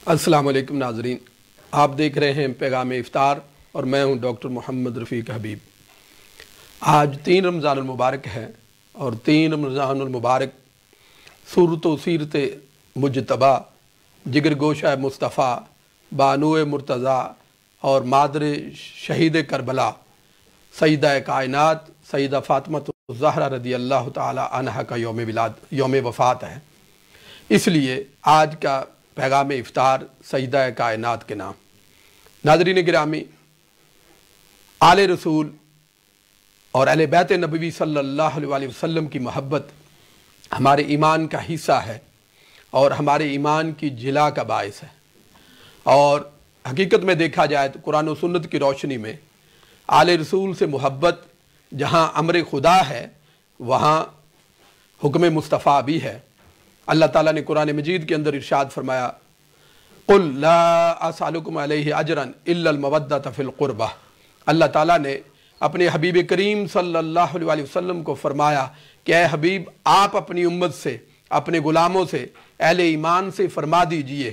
السلام علیکم ناظرین، آپ دیکھ رہے ہیں پیغام افطار اور میں ہوں ڈاکٹر محمد رفیق حبیب۔ آج 3 رمضان المبارک ہے اور 3 رمضان المبارک صورت و سیرت مجتبہ، جگر گوشہ مصطفیٰ، بانو مرتضیٰ اور مادر شہید کربلا سیدہ کائنات سیدہ فاطمہ الزہرا رضی اللہ تعالی عنہا کا یوم وفات ہے۔ اس لیے آج کا پیغام افطار سیدہ کائنات کے نام۔ ناظرین گرامی، آل رسول اور اہل بیت نبوی صلی اللہ علیہ وسلم کی محبت ہمارے ایمان کا حصہ ہے اور ہمارے ایمان کی جلا کا باعث ہے، اور حقیقت میں دیکھا جائے تو قرآن و سنت کی روشنی میں آل رسول سے محبت جہاں امر خدا ہے وہاں حکم مصطفیٰ بھی ہے۔ اللہ تعالیٰ نے قرآن مجید کے اندر ارشاد فرمایا، قُلْ لَا أَسْأَلُكُمْ عَلَيْهِ أَجْرًا إِلَّا الْمَوَدَّةَ فِي الْقُرْبَةِ۔ اللہ تعالیٰ نے اپنے حبیب کریم صلی اللہ علیہ وسلم کو فرمایا کہ اے حبیب، آپ اپنی امت سے، اپنے غلاموں سے، اہل ایمان سے فرما دیجئے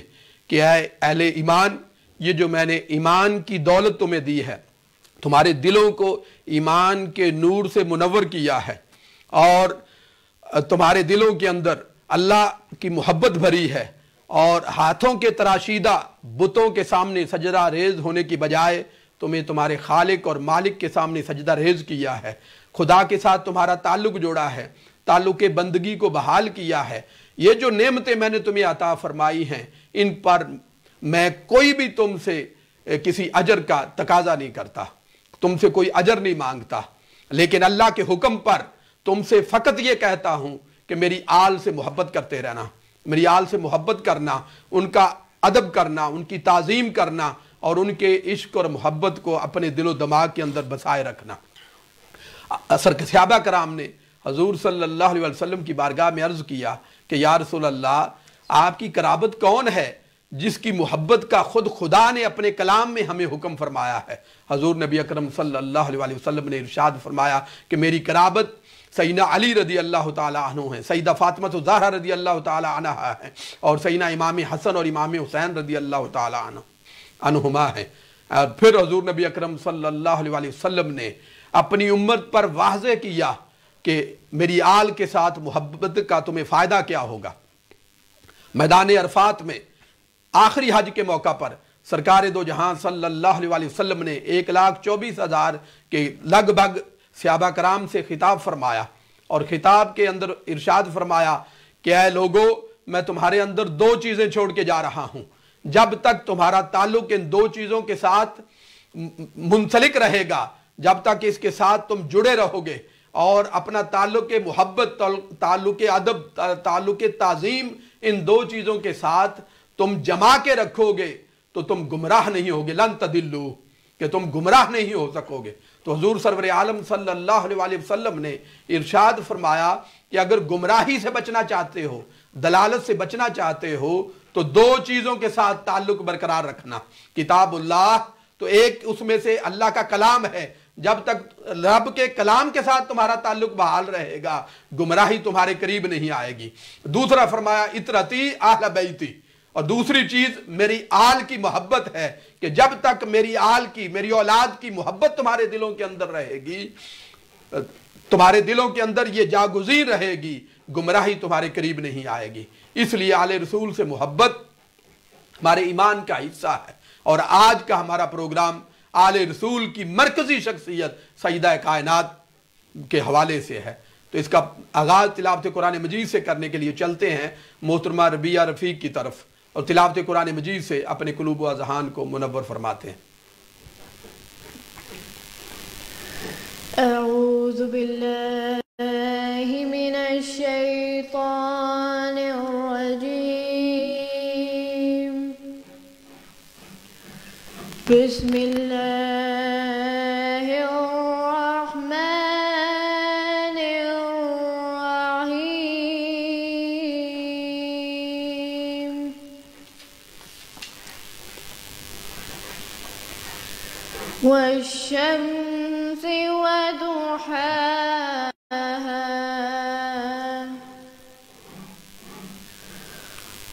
کہ اے اہل ایمان، یہ جو میں نے ایمان کی دولت تمہیں دی ہے، تمہارے دلوں کو ایمان کے نور سے منور کیا ہے اور تمہارے دلوں کے اندر اللہ کی محبت بھری ہے، اور ہاتھوں کے تراشیدہ بتوں کے سامنے سجدہ ریز ہونے کی بجائے تمہیں تمہارے خالق اور مالک کے سامنے سجدہ ریز کیا ہے، خدا کے ساتھ تمہارا تعلق جوڑا ہے، تعلق بندگی کو بحال کیا ہے۔ یہ جو نعمتیں میں نے تمہیں عطا فرمائی ہیں، ان پر میں کوئی بھی تم سے کسی اجر کا تقاضا نہیں کرتا، تم سے کوئی اجر نہیں مانگتا، لیکن اللہ کے حکم پر تم سے فقط یہ کہتا ہوں کہ میری آل سے محبت کرتے رہنا، میری آل سے محبت کرنا، ان کا ادب کرنا، ان کی تعظیم کرنا اور ان کے عشق اور محبت کو اپنے دل و دماغ کے اندر بسائے رکھنا۔ صحابہ کرام نے حضور صلی اللہ علیہ وسلم کی بارگاہ میں عرض کیا کہ یا رسول اللہ، آپ کی قرابت کون ہے جس کی محبت کا خود خدا نے اپنے کلام میں ہمیں حکم فرمایا ہے؟ حضور نبی اکرم صلی اللہ علیہ وسلم نے ارشاد فرمایا کہ میری قرابت سیدنا علی رضی اللہ تعالی عنہ ہیں، سیدہ فاطمہ الزہرا رضی اللہ تعالی عنہا ہیں، اور سیدنا امام حسن اور امام حسین رضی اللہ تعالی عنہما ہیں۔ اور پھر حضور نبی اکرم صلی اللہ علیہ وسلم نے اپنی امت پر واضح کیا کہ میری آل کے ساتھ محبت کا تمہیں فائدہ کیا ہوگا۔ میدان عرفات میں آخری حج کے موقع پر سرکار دو جہاں صلی اللہ علیہ وسلم نے 1,24,000 کے لگ بھگ صحابہ کرام سے خطاب فرمایا، اور خطاب کے اندر ارشاد فرمایا کہ اے لوگو، میں تمہارے اندر 2 چیزیں چھوڑ کے جا رہا ہوں، جب تک تمہارا تعلق ان 2 چیزوں کے ساتھ منسلک رہے گا، جب تک اس کے ساتھ تم جڑے رہو گے اور اپنا تعلق محبت، تعلق ادب، تعلق تعظیم، ان 2 چیزوں کے ساتھ تم جما کے رکھو گے تو تم گمراہ نہیں ہوگے، لن تدلو، کہ تم گمراہ نہیں ہو سکو گے۔ تو حضور سرور عالم صلی اللہ علیہ وسلم نے ارشاد فرمایا کہ اگر گمراہی سے بچنا چاہتے ہو، دلالت سے بچنا چاہتے ہو، تو 2 چیزوں کے ساتھ تعلق برقرار رکھنا۔ کتاب اللہ تو ایک اس میں سے اللہ کا کلام ہے، جب تک رب کے کلام کے ساتھ تمہارا تعلق بحال رہے گا، گمراہی تمہارے قریب نہیں آئے گی۔ دوسرا فرمایا اطرتی اہل بیتی، اور دوسری چیز میری آل کی محبت ہے کہ جب تک میری آل کی، میری اولاد کی محبت تمہارے دلوں کے اندر رہے گی، تمہارے دلوں کے اندر یہ جاگزین رہے گی، گمراہی تمہارے قریب نہیں آئے گی۔ اس لیے آل رسول سے محبت ہمارے ایمان کا حصہ ہے، اور آج کا ہمارا پروگرام آل رسول کی مرکزی شخصیت سیدہ کائنات کے حوالے سے ہے۔ تو اس کا آغاز تلاوت قرآن مجید سے کرنے کے لیے چلتے ہیں محترمہ ربیہ رفیق کی طرف، اور تلاوت قرآن مجید سے اپنے قلوب و اذہان کو منور فرماتے ہیں۔ اعوذ باللہ من الشیطان الرجیم، بسم اللہ الرحمن الرحیم، والشمس وضحاها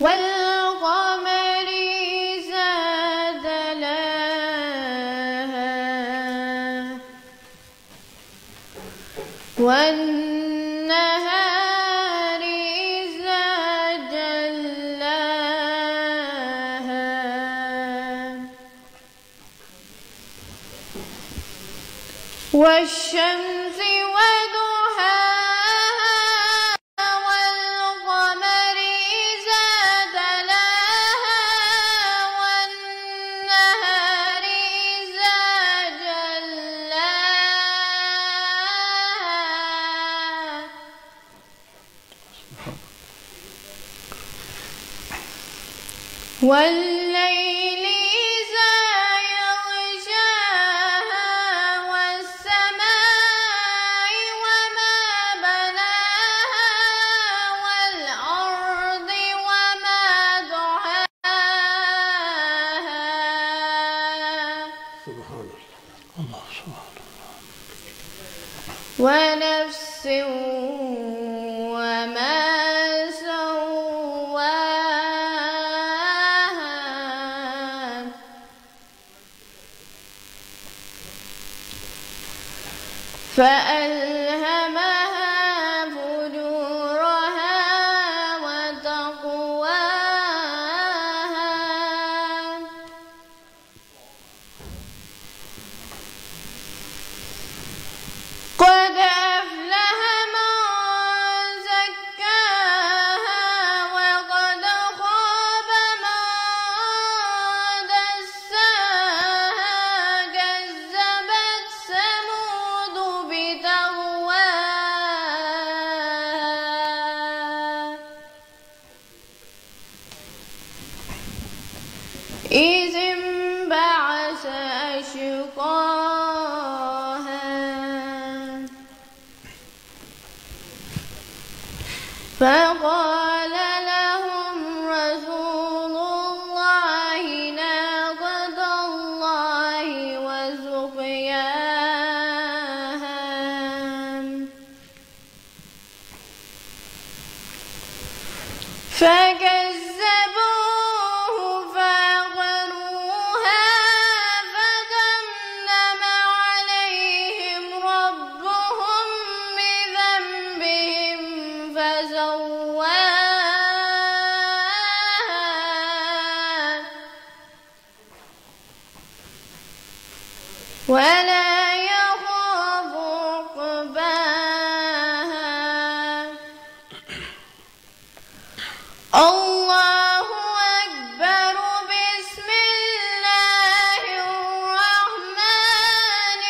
والقمر والنهار إذا جلاها والشمس وضحاها والقمر إذا تلاها والنهار إذا جلاها والليل إذا يغشاها والسماء وما بناها والأرض وما دحاها سبحان الله سبحان ونفس وما سواها فألهمها فجورها وتقواها قد أفلح من زكاها وقد خاب من دساها كذبت ثمود بطغواها إذ انبعث أشقاها فقال لهم رسول الله ناقة الله وسقياها فكذبوه فعقروها فدمدم عليهم ربهم بذنبهم فسواها ولا يخاف عقباها الله أكبر بسم الله الرحمن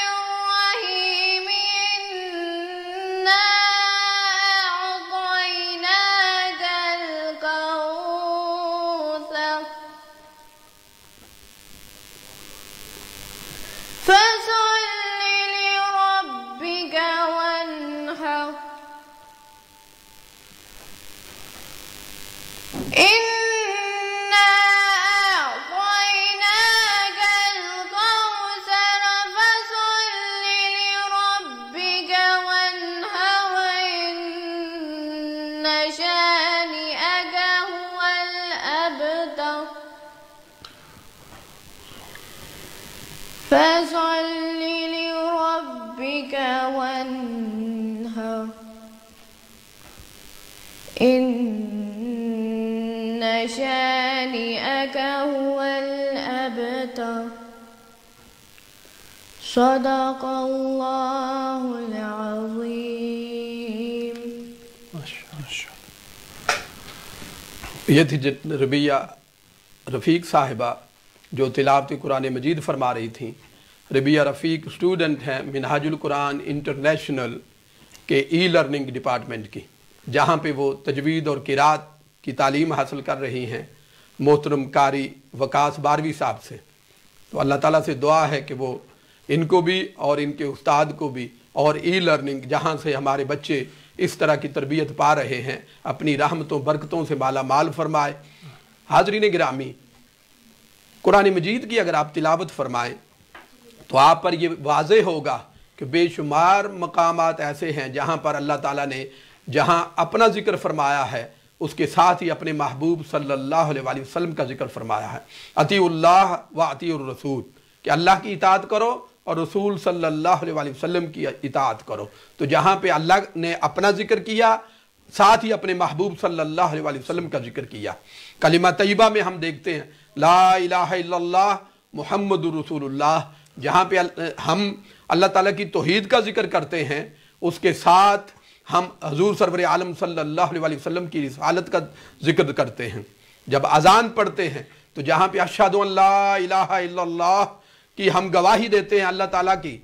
الرحيم إنا أعطيناك الكوثر فصل لربك وانحر إنا أعطيناك الكوثر فصل لربك وانحر إن شانئك هو الأبتر فصل لربك وانحر إن شانئك هو الأبتر صدق الله العظيم یہ تھی ربیہ رفیق صاحبہ جو تلاوت قرآن مجید فرما رہی تھیں۔ ربیہ رفیق اسٹوڈنٹ ہیں منہاج القرآن انٹرنیشنل کے ای لرننگ ڈپارٹمنٹ کی، جہاں پہ وہ تجوید اور قرات کی تعلیم حاصل کر رہی ہیں محترم قاری وقاص باروی صاحب سے۔ تو اللہ تعالیٰ سے دعا ہے کہ وہ ان کو بھی اور ان کے استاد کو بھی اور ای لرننگ جہاں سے ہمارے بچے اس طرح کی تربیت پا رہے ہیں اپنی رحمتوں برکتوں سے مالا مال فرمائے۔ حاضرین گرامی، قرآن مجید کی اگر آپ تلاوت فرمائیں تو آپ پر یہ واضح ہوگا کہ بے شمار مقامات ایسے ہیں جہاں پر اللہ تعالیٰ نے جہاں اپنا ذکر فرمایا ہے اس کے ساتھ ہی اپنے محبوب صلی اللہ علیہ وآلہ وسلم کا ذکر فرمایا ہے۔ اطیعوا اللہ و اطیعوا الرسول، کہ اللہ کی اطاعت کرو اور رسول صلی اللہ علیہ وسلم کی اطاعت کرو۔ تو جہاں پہ اللہ نے اپنا ذکر کیا، ساتھ ہی اپنے محبوب صلی اللہ علیہ وسلم کا ذکر کیا۔ کلمہ طیبہ میں ہم دیکھتے ہیں لا الہ الا اللہ محمد رسول اللہ، جہاں پہ ہم اللہ تعالیٰ کی توحید کا ذکر کرتے ہیں، اس کے ساتھ ہم حضور سرور عالم صلی اللہ علیہ وسلم کی رسالت کا ذکر کرتے ہیں۔ جب اذان پڑھتے ہیں تو جہاں پہ اشہد ان لا الہ الا اللہ کی ہم گواہی دیتے ہیں اللہ تعالیٰ کی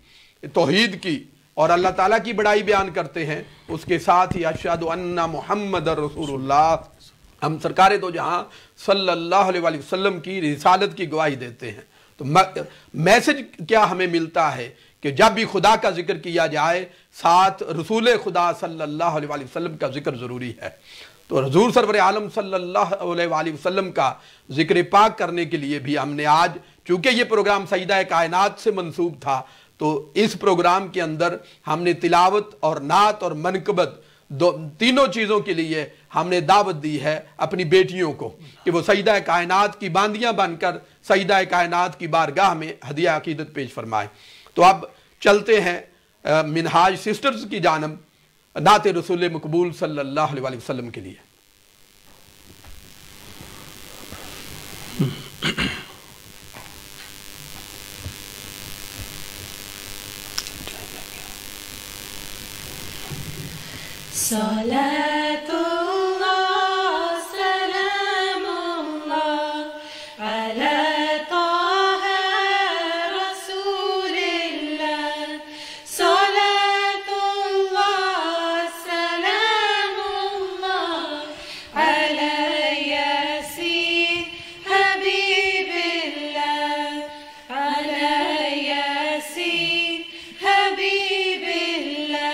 توحید کی اور اللہ تعالیٰ کی بڑائی بیان کرتے ہیں، اس کے ساتھ ہی اشہد ان محمد رسول اللہ، ہم سرکار دو جہاں صلی اللہ علیہ وسلم کی رسالت کی گواہی دیتے ہیں۔ تو میسج کیا ہمیں ملتا ہے کہ جب بھی خدا کا ذکر کیا جائے ساتھ رسول خدا صلی اللہ علیہ وسلم کا ذکر ضروری ہے۔ تو حضور سرور عالم صلی اللہ علیہ وسلم کا ذکر پاک کرنے کے لیے بھی ہم نے آج، چونکہ یہ پروگرام سیدہ کائنات سے منسوب تھا، تو اس پروگرام کے اندر ہم نے تلاوت اور نعت اور منقبت تینوں چیزوں کے لیے ہم نے دعوت دی ہے اپنی بیٹیوں کو کہ وہ سیدہ کائنات کی باندیاں بن کر سیدہ کائنات کی بارگاہ میں ہدیہ عقیدت پیش فرمائیں۔ تو اب چلتے ہیں منہاج سسٹرز کی جانب نعت رسول مقبول صلی اللہ علیہ وسلم کے لیے۔ صلاة الله سلام الله على طه رسول الله، صلاة الله سلام الله على ياسين حبيب الله، على ياسين حبيب الله۔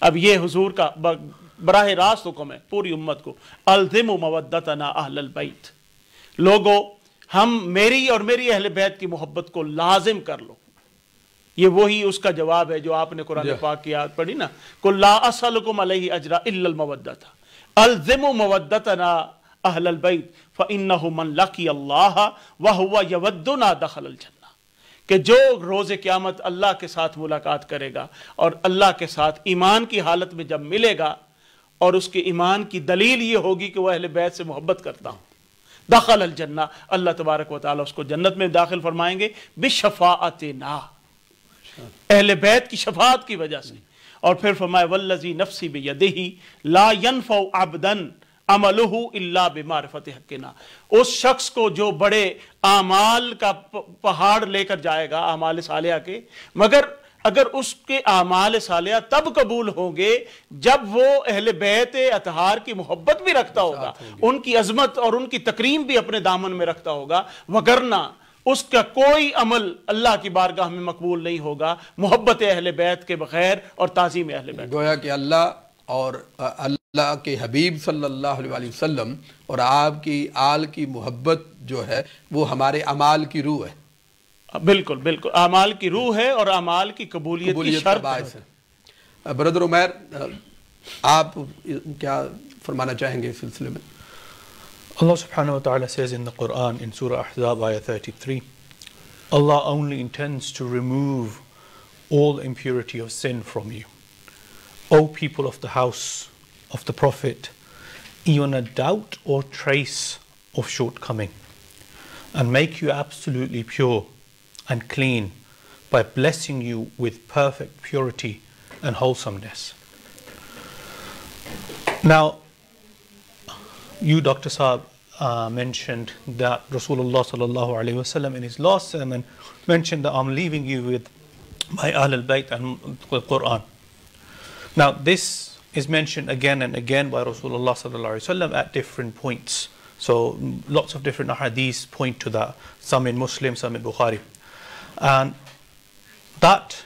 اب یہ حضور کا براہ راست حکم ہے پوری امت کو، الزموا مودتنا اہل البیت، لوگو ہم میری اور میری اہل بیت کی محبت کو لازم کر لو۔ یہ وہی اس کا جواب ہے جو آپ نے قرآن پاک کی آیت پڑھی نا، قل لا اسألکم علیہ اجرا الا المودۃ الزموا مودتنا اہل البیت فانہ من لقی اللہ وہو یودنا دخل الجنہ، کہ جو روز قیامت اللہ کے ساتھ ملاقات کرے گا اور اللہ کے ساتھ ایمان کی حالت میں جب ملے گا، اور اس کے ایمان کی دلیل یہ ہوگی کہ وہ اہل بیت سے محبت کرتا ہوں، دخل الجنہ، اللہ تبارک و تعالیٰ اس کو جنت میں داخل فرمائیں گے بشفاعتنا، اہل بیت کی شفاعت کی وجہ سے۔ اور پھر فرمائے والذی نفسی بیدہ لا ینفع عبدا عملہ الا بمعرفت حقنا، اس شخص کو جو بڑے اعمال کا پہاڑ لے کر جائے گا اعمال صالحہ کے، مگر اگر اس کے اعمال صالحہ تب قبول ہوں گے جب وہ اہل بیت اطہار کی محبت بھی رکھتا ہوگا، ان کی عظمت اور ان کی تکریم بھی اپنے دامن میں رکھتا ہوگا، وگرنہ اس کا کوئی عمل اللہ کی بارگاہ میں مقبول نہیں ہوگا محبت اہل بیت کے بغیر اور تعظیم اہل بیت۔ گویا کہ اللہ اور اللہ کے حبیب صلی اللہ علیہ وسلم اور آپ کی آل کی محبت جو ہے وہ ہمارے اعمال کی روح ہے۔ بالکل بالکل، اعمال کی روح ہے اور اعمال کی قبولیت کی شرط ہے۔ برادر عمیر، آپ کیا فرمانا چاہیں گے اس سلسلے میں؟ Allah subhanahu wa ta'ala says in the Quran in Surah Ahzab ayah 33, Allah only intends to remove all impurity of sin from you. O people of the house of the Prophet, even a doubt or trace of shortcoming, and make you absolutely pure and clean by blessing you with perfect purity and wholesomeness. Now, you, Dr. Saab, mentioned that Rasulullah sallallahu alaihi wasallam in his last sermon mentioned that I'm leaving you with my Ahl al-Bayt and the Quran. Now, this is mentioned again and again by Rasulullah sallallahu alaihi wasallam at different points. So, lots of different ahadith point to that. Some in Muslim, some in Bukhari. And that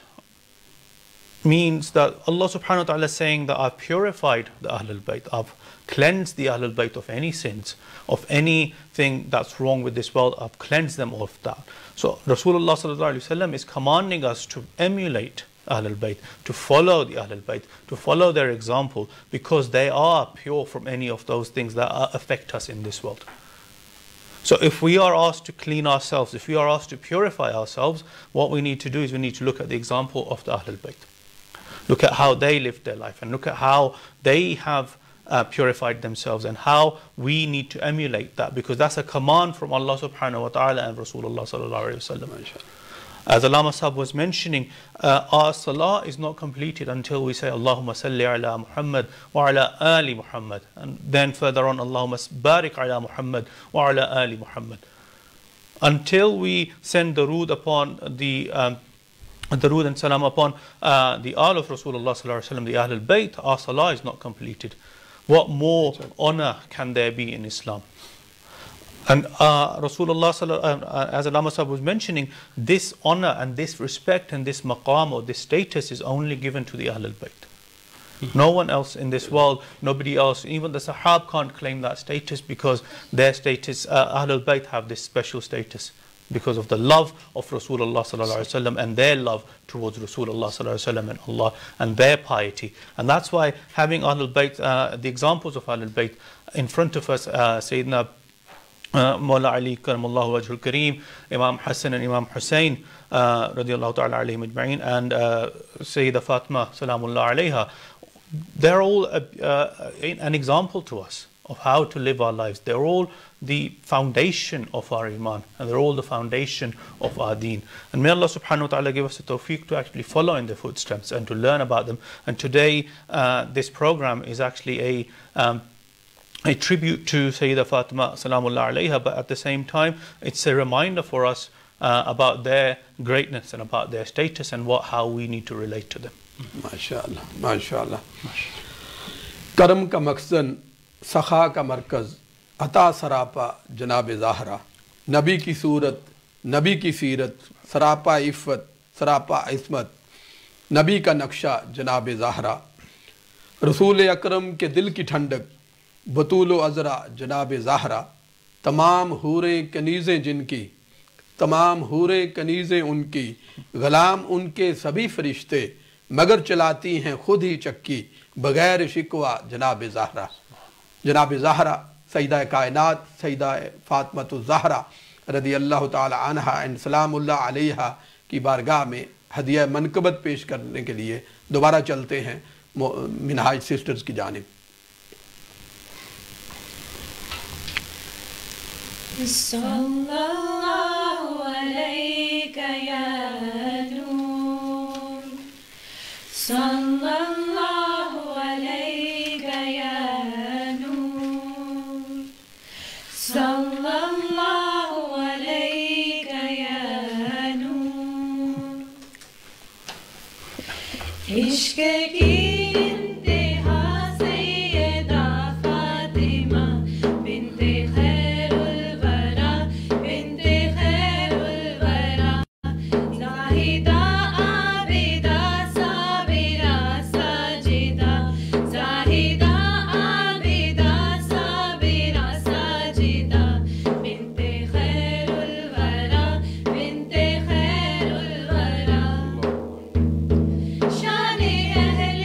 means that Allah subhanahu wa ta'ala is saying that I've purified the Ahlul Bayt, I've cleansed the Ahlul Bayt of any sins, of anything that's wrong with this world, I've cleansed them of that. So Rasulullah sallallahu alaihi wasallam is commanding us to emulate Ahlul Bayt, to follow the Ahlul Bayt, to follow their example, because they are pure from any of those things that affect us in this world. So if we are asked to clean ourselves, if we are asked to purify ourselves, what we need to do is we need to look at the example of the Ahlul Bayt. Look at how they lived their life and look at how they have purified themselves and how we need to emulate that, because that's a command from Allah subhanahu wa ta'ala and Rasulullah sallallahu alayhi wa sallam. As Allama Sahab was mentioning, our salah is not completed until we say Allahumma salli ala Muhammad wa ala ali Muhammad, and then further on Allahumma barik ala Muhammad wa ala ali Muhammad. Until we send darood upon the darood and salam upon the Ahl of Rasulullah sallallahu alaihi wasallam, the Ahl al-Bayt, our salah is not completed. What more honor can there be in Islam? And Rasulullah as Allama Sahab was mentioning, this honor and this respect and this maqam or this status is only given to the Ahl al-Bayt. No one else in this world, nobody else, even the Sahab can't claim that status, because their status, Ahl al-Bayt have this special status because of the love of Rasulullah sallallahu alaihi wasallam and their love towards Rasulullah sallallahu alaihi wasallam and Allah and their piety. And that's why having Ahl al-Bayt, the examples of Ahl al-Bayt in front of us, Sayyidina Mawla Ali Karamallahu Wajhul Kareem, Imam Hassan and Imam Hussein radiyallahu ta'ala alayhim ajma'in, and Sayyida Fatima salamullah alayha, they're all an example to us of how to live our lives. They're all the foundation of our iman, and they're all the foundation of our deen. And may Allah subhanahu wa ta'ala give us the tawfiq to actually follow in their footsteps and to learn about them. And today this program is actually a tribute to Sayyida Fatima salamullah alayha, but at the same time it's a reminder for us about their greatness and about their status and how we need to relate to them. MashaAllah, MashaAllah. کرم کا مخزن، سخا کا مرکز، عطا سراپا جناب زہرا، نبی کی صورت، نبی کی سیرت، سراپا عفت، سراپا عصمت، نبی کا نقشہ جناب زہرا، رسول اکرم کے دل کی ٹھنڈک بطول و عذرا جناب زہرا، تمام حوریں کنیزیں جن کی، تمام حوریں کنیزیں ان کی، غلام ان کے سبھی فرشتے، مگر چلاتی ہیں خود ہی چکی بغیر شکوہ جناب زہرا۔ جناب زہرا سیدہ کائنات سیدہ فاطمہ الزہرا رضی اللہ تعالی عنہ and سلام اللہ علیہا کی بارگاہ میں ہدیہ منقبت پیش کرنے کے لیے دوبارہ چلتے ہیں منہاج سسٹرز کی جانب۔ صلی اللہ علیکہ یا نور، صلی اللہ علیکہ یا نور، صلی اللہ علیکہ یا نور۔ عشق کی انتہا سیدہ فاطمہ بنت خیر الورا، بنت خیر الورا، زاہدہ عابدہ صابرہ ساجدہ، زاہدہ عابدہ صابرہ ساجدہ، بنت خیر الورا، بنت خیر الورا۔ شان اہل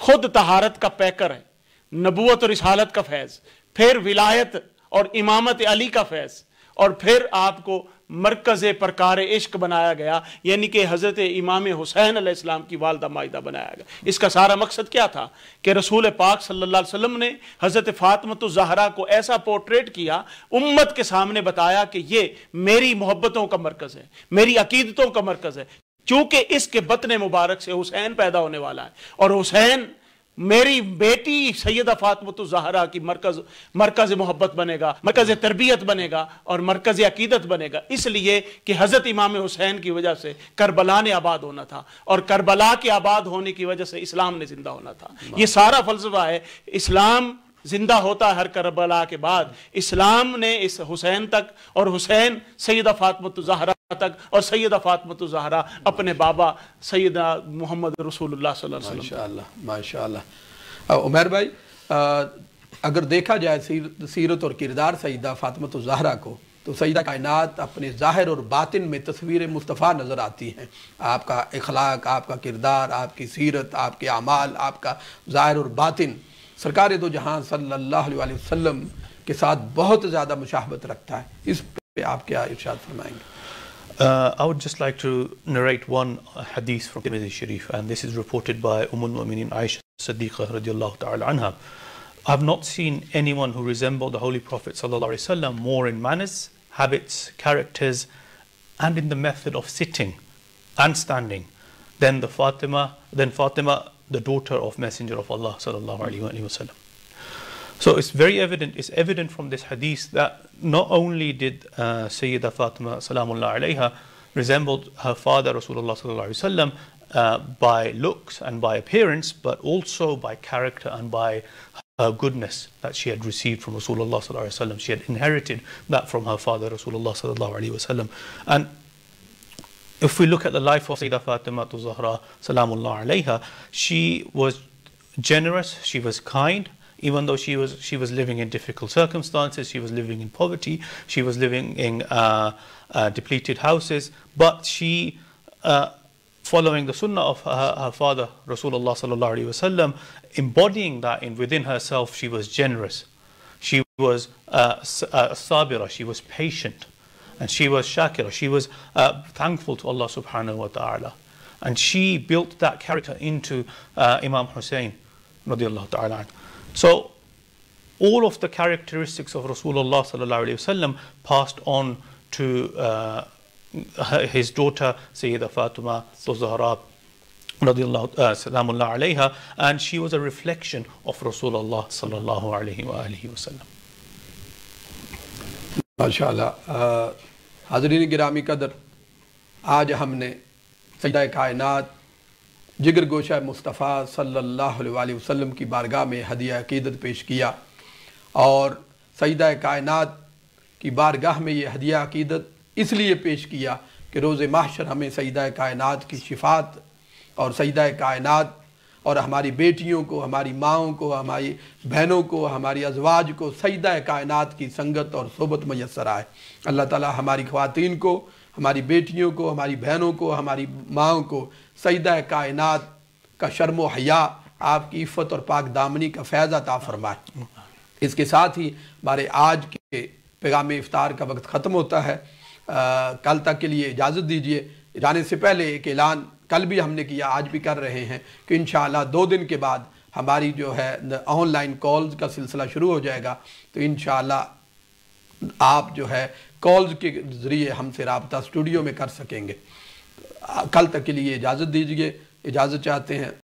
خود طہارت کا پیکر ہے، نبوت اور رسالت کا فیض، پھر ولایت اور امامت علی کا فیض، اور پھر آپ کو مرکز پرکار عشق بنایا گیا، یعنی کہ حضرت امام حسین علیہ السلام کی والدہ مائدہ بنایا گیا۔ اس کا سارا مقصد کیا تھا کہ رسول پاک صلی اللہ علیہ وسلم نے حضرت فاطمۃ الزہرا کو ایسا پورٹریٹ کیا، امت کے سامنے بتایا کہ یہ میری محبتوں کا مرکز ہے، میری عقیدتوں کا مرکز ہے، چونکہ اس کے بطن مبارک سے حسین پیدا ہونے والا ہے، اور حسین میری بیٹی سیدہ فاطمۃ الزہرا کی مرکز محبت بنے گا، مرکز تربیت بنے گا، اور مرکز عقیدت بنے گا، اس لیے کہ حضرت امام حسین کی وجہ سے کربلا نے آباد ہونا تھا، اور کربلا کے آباد ہونے کی وجہ سے اسلام نے زندہ ہونا تھا۔ یہ سارا فلسفہ ہے، اسلام زندہ ہوتا ہے ہر کربلا کے بعد، اسلام نے اس حسین تک، اور حسین سیدہ فاطمۃ الزہرا تک، اور سیدہ فاطمۃ الزہرا اپنے بابا سیدہ محمد رسول اللہ صلی اللہ علیہ وسلم۔ ماشاءاللہ ماشاءاللہ۔ عمیر بھائی، اگر دیکھا جائے سیرت اور کردار سیدہ فاطمۃ الزہرا کو، تو سیدہ کائنات اپنے ظاہر اور باطن میں تصویر مصطفیٰ نظر آتی ہیں۔ آپ کا اخلاق، آپ کا کردار، آپ کی سیرت، آپ کے اعمال، آپ کا ظاہر اور باطن سرکار دو جہاں صلی اللہ علیہ وسلم کے ساتھ بہت زیادہ مشابہت رکھتا ہے۔ اس پہ آپ کیا ارشاد فرمائیں گے؟ I would just like to narrate one hadith from Tirmidhi Sharif, and this is reported by al-Mu'minin Aisha Siddiqa radiyallahu ta'ala anha. I have not seen anyone who resembled the Holy Prophet sallallahu alaihi wasallam more in manners, habits, characters, and in the method of sitting and standing than Fatima, the daughter of Messenger of Allah sallallahu alaihi wasallam. So it's evident from this hadith that not only did Sayyida Fatima salamullah alayha resemble her father Rasulullah sallallahu alaihi wasallam by looks and by appearance, but also by character and by her goodness that she had received from Rasulullah sallallahu alaihi wasallam. She had inherited that from her father Rasulullah sallallahu alaihi wasallam. And if we look at the life of Sayyida Fatima al-Zahra salamullah alayha, she was generous, she was kind. Even though she was living in difficult circumstances, she was living in poverty, she was living in depleted houses, but she, following the sunnah of her father Rasulullah sallallahu alaihi wasallam, embodying that within herself, she was generous, she was sabira, she was patient, and she was shakira, she was thankful to Allah subhanahu wa ta'ala, and she built that character into Imam Hussein radiyallahu ta'ala anhu. So all of the characteristics of Rasulullah sallallahu alaihi wasallam passed on to his daughter Sayyida Fatima al-Zahra radiyallahu salamullah alayha, and she was a reflection of Rasulullah sallallahu alaihi wasallam. ماشاءاللہ۔ حاضرین گرامی قدر، آج ہم نے سیدہ کائنات جگر گوشہ مصطفیٰ صلی اللہ علیہ وسلم کی بارگاہ میں ہدیہ عقیدت پیش کیا، اور سیدہ کائنات کی بارگاہ میں یہ ہدیہ عقیدت اس لیے پیش کیا کہ روز محشر ہمیں سیدہ کائنات کی شفاعت اور سیدہ کائنات اور ہماری بیٹیوں کو، ہماری ماؤں کو، ہماری بہنوں کو، ہماری ازواج کو سیدہ کائنات کی سنگت اور صحبت میسر آئے۔ اللہ تعالی ہماری خواتین کو، ہماری بیٹیوں کو، ہماری بہنوں کو، ہماری ماؤں کو سیدہ کائنات کا شرم و حیا، آپ کی عفت اور پاک دامنی کا فیض عطا فرمائے۔ اس کے ساتھ ہی ہمارے آج کے پیغام افطار کا وقت ختم ہوتا ہے۔ کل تک کے لیے اجازت دیجیے۔ جانے سے پہلے ایک اعلان کل بھی ہم نے کیا، آج بھی کر رہے ہیں کہ انشاءاللہ 2 دن کے بعد ہماری جو ہے آن لائن کالز کا سلسلہ شروع ہو جائے گا، تو انشاءاللہ آپ جو ہے کالز کے ذریعے ہم سے رابطہ اسٹوڈیو میں کر سکیں گے۔ کل تک کے لیے اجازت دیجیے، اجازت چاہتے ہیں۔